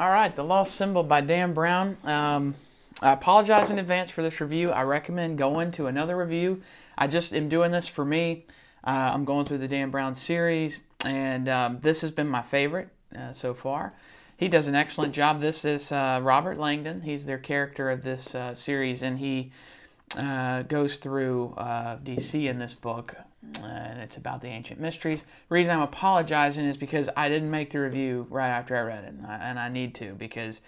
All right, The Lost Symbol by Dan Brown. I apologize in advance for this review. I recommend going to another review. I just am doing this for me. I'm going through the Dan Brown series, and this has been my favorite so far. He does an excellent job. This is Robert Langdon. He's their character of this series, and he goes through DC in this book, and it's about the ancient mysteries. The reason I'm apologizing is because I didn't make the review right after I read it, and I need to, because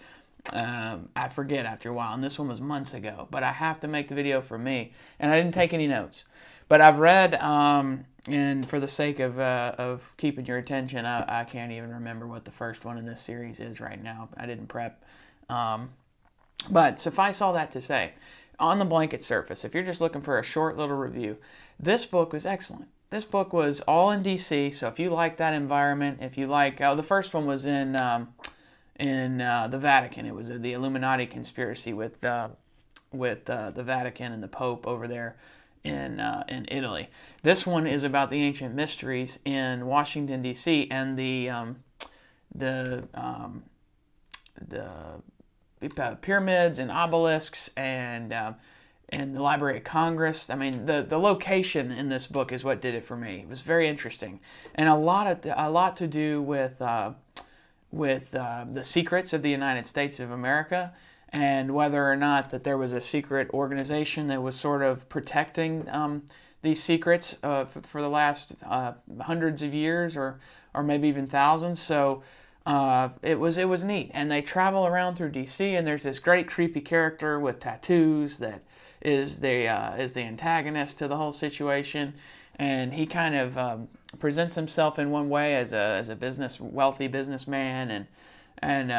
I forget after a while, and this one was months ago, but I have to make the video for me, and I didn't take any notes. But I've read, and for the sake of keeping your attention, I can't even remember what the first one in this series is right now. I didn't prep. But suffice all that to say, on the blanket surface, if you're just looking for a short little review, this book was excellent. This book was all in DC, so if you like that environment, if you like, the first one was in the Vatican. It was the Illuminati conspiracy with the Vatican and the Pope over there in Italy. This one is about the ancient mysteries in Washington D.C. and the pyramids and obelisks and the Library of Congress. I mean, the location in this book is what did it for me. It was very interesting, and a lot to do with the secrets of the United States of America, and whether or not that there was a secret organization that was sort of protecting these secrets for the last hundreds of years, or maybe even thousands. So it was neat, and they travel around through DC, and there's this great creepy character with tattoos that is the antagonist to the whole situation, and he kind of presents himself in one way as a wealthy businessman, and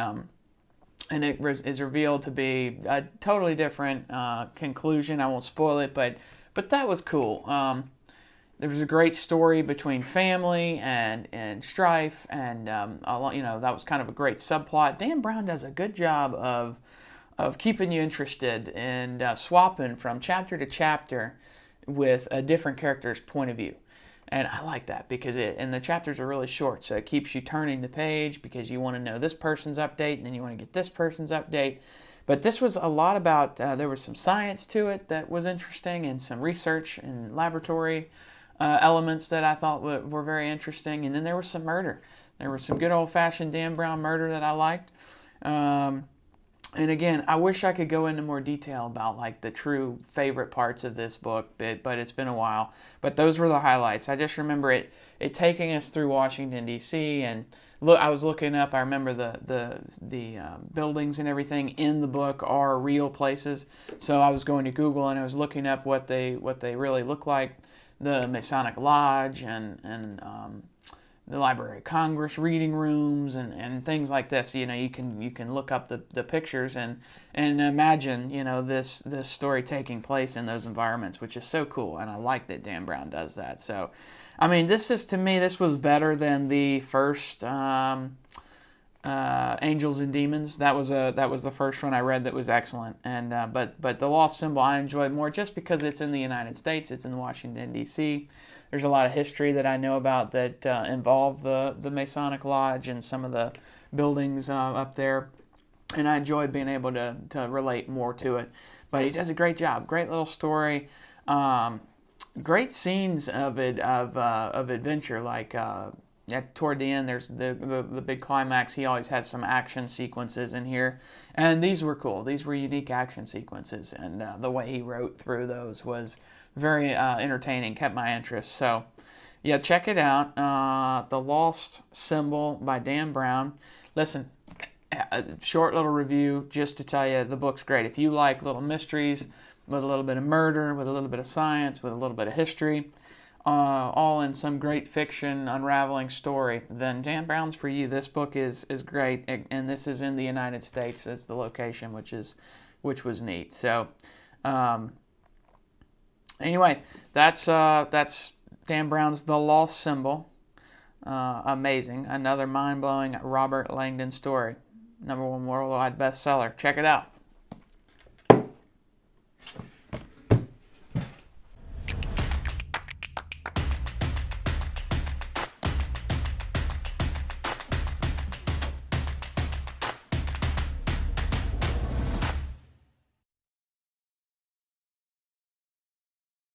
it is revealed to be a totally different conclusion. I won't spoil it, but that was cool. There was a great story between family and strife, and that was kind of a great subplot. Dan Brown does a good job of keeping you interested and swapping from chapter to chapter with a different character's point of view. And I like that because and the chapters are really short, so it keeps you turning the page because you want to know this person's update, and then you want to get this person's update. But this was a lot about, there was some science to it that was interesting, and some research and laboratory elements that I thought were very interesting. And then there was some murder. There was some good old-fashioned Dan Brown murder that I liked. And again, I wish I could go into more detail about like the true favorite parts of this book, but it's been a while. But those were the highlights. I just remember it taking us through Washington D.C. and look, I was looking up. I remember the buildings and everything in the book are real places. So I was going to Google and I was looking up what they really look like. The Masonic Lodge and the Library of Congress reading rooms and things like this. You know, you can look up the pictures and imagine, you know, this story taking place in those environments, which is so cool, and I like that Dan Brown does that. So, I mean, to me, this was better than the first Angels and Demons. That was the first one I read that was excellent, and but The Lost Symbol I enjoyed more just because it's in the United States, it's in Washington D.C. There's a lot of history that I know about that involve the Masonic Lodge and some of the buildings up there, and I enjoyed being able to relate more to it. But he does a great job. Great little story. Great scenes of adventure. Like toward the end, there's the big climax. He always had some action sequences in here, and these were cool. These were unique action sequences, and the way he wrote through those was very entertaining, kept my interest. So, yeah, check it out. The Lost Symbol by Dan Brown. Listen, a short little review just to tell you the book's great. If you like little mysteries with a little bit of murder, with a little bit of science, with a little bit of history, all in some great fiction, unraveling story, then Dan Brown's for you. This book is great, and this is in the United States as the location, which was neat. So, anyway, that's Dan Brown's The Lost Symbol. Amazing. Another mind-blowing Robert Langdon story. #1 worldwide bestseller. Check it out.